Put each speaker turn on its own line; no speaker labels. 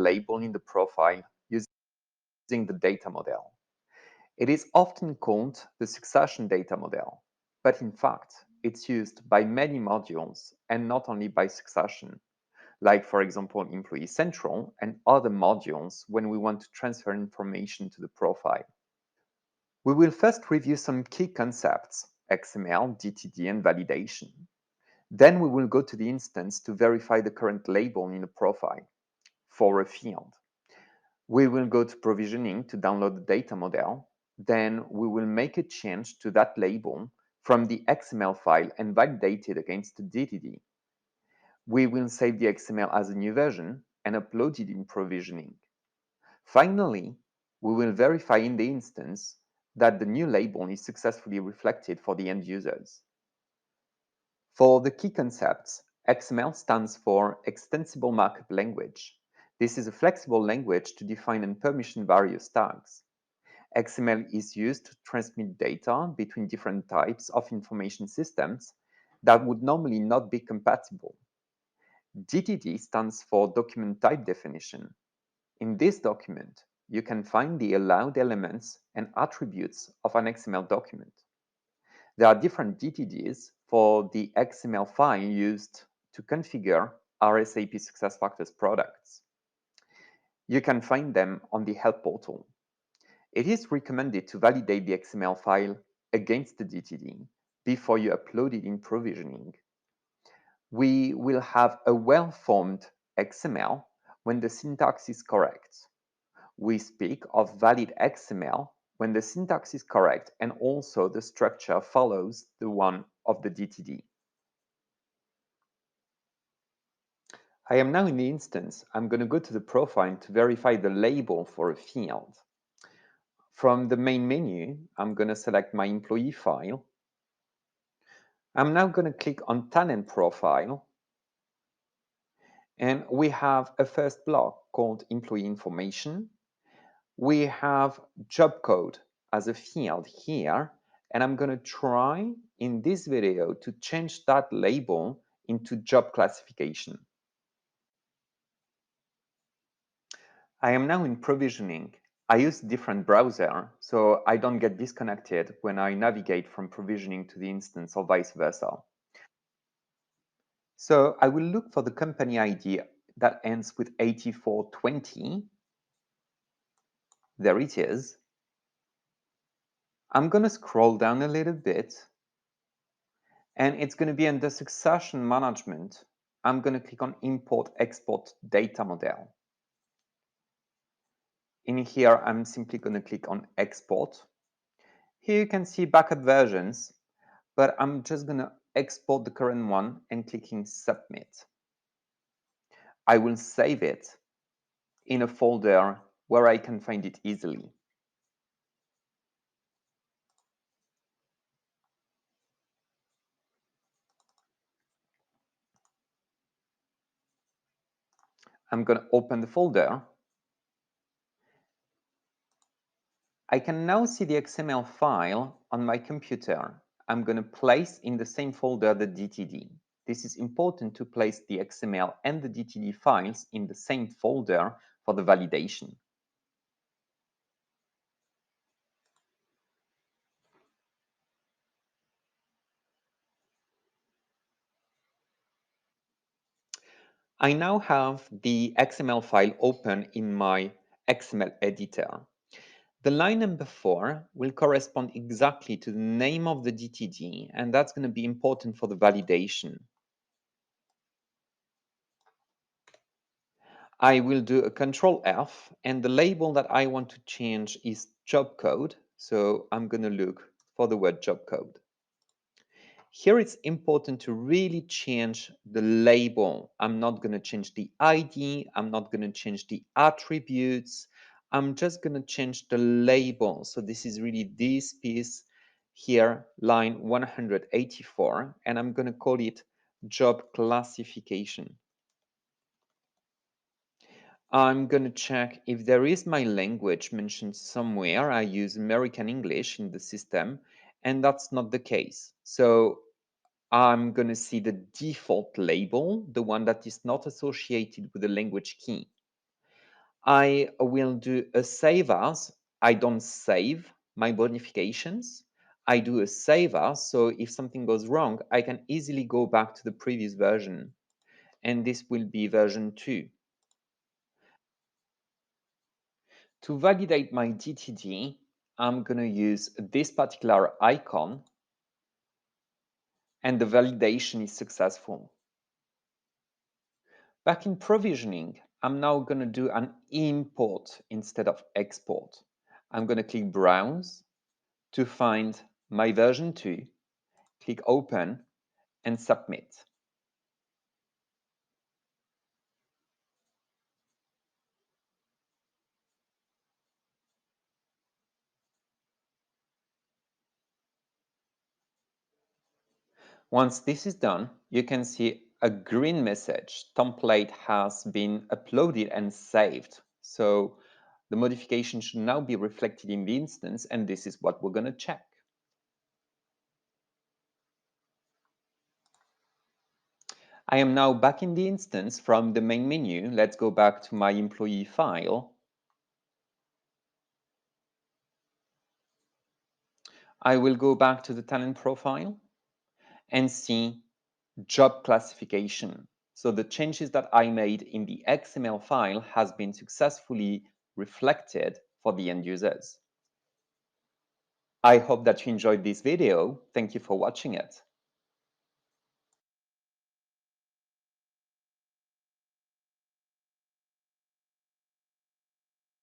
label in the profile using the data model. It is often called the succession data model, but in fact, it's used by many modules and not only by succession, like for example, Employee Central and other modules when we want to transfer information to the profile. We will first review some key concepts, XML, DTD, and validation. Then we will go to the instance to verify the current label in the profile for a field. We will go to provisioning to download the data model. Then we will make a change to that label from the XML file and validate it against the DTD. We will save the XML as a new version and upload it in provisioning. Finally, we will verify in the instance that the new label is successfully reflected for the end users. For the key concepts, XML stands for Extensible Markup Language. This is a flexible language to define and permission various tags. XML is used to transmit data between different types of information systems that would normally not be compatible. DTD stands for Document Type Definition. In this document, you can find the allowed elements and attributes of an XML document. There are different DTDs for the XML file used to configure our SAP SuccessFactors products. You can find them on the Help portal. It is recommended to validate the XML file against the DTD before you upload it in provisioning. We will have a well-formed XML when the syntax is correct. We speak of valid XML when the syntax is correct and also the structure follows the one of the DTD. I am now in the instance. I'm going to go to the profile to verify the label for a field. From the main menu, I'm going to select my employee file. I'm now going to click on Talent Profile. And we have a first block called Employee Information. We have job code as a field here, and I'm going to try in this video to change that label into job classification. I am now in provisioning. I use different browser, so I don't get disconnected when I navigate from provisioning to the instance or vice versa. So I will look for the company ID that ends with 8420. There it is. I'm going to scroll down a little bit, and it's going to be under Succession Management. I'm going to click on Import Export Data Model. In here, I'm simply going to click on Export. Here you can see backup versions, but I'm just going to export the current one and clicking Submit. I will save it in a folder where I can find it easily. I'm going to open the folder. I can now see the XML file on my computer. I'm going to place in the same folder the DTD. This is important to place the XML and the DTD files in the same folder for the validation. I now have the XML file open in my XML editor. The line number 4 will correspond exactly to the name of the DTD, and that's going to be important for the validation. I will do a Control F, and the label that I want to change is job code. So I'm going to look for the word job code. Here it's important to really change the label. I'm not going to change the ID. I'm not going to change the attributes. I'm just going to change the label. So this is really this piece here, line 184, and I'm going to call it job classification. I'm going to check if there is my language mentioned somewhere. I use American English in the system, and that's not the case. So I'm going to see the default label, the one that is not associated with the language key. I will do a save as. I don't save my modifications. I do a save as, so if something goes wrong, I can easily go back to the previous version. And this will be version 2. To validate my DTD, I'm going to use this particular icon, and the validation is successful. Back in provisioning, I'm now going to do an import instead of export. I'm going to click Browse to find my version 2, click Open, and Submit. Once this is done, you can see a green message. Template has been uploaded and saved. So the modification should now be reflected in the instance, and this is what we're going to check. I am now back in the instance from the main menu. Let's go back to my employee file. I will go back to the talent profile and see job classification. So the changes that I made in the XML file has been successfully reflected for the end users. I hope that you enjoyed this video. Thank you for watching it.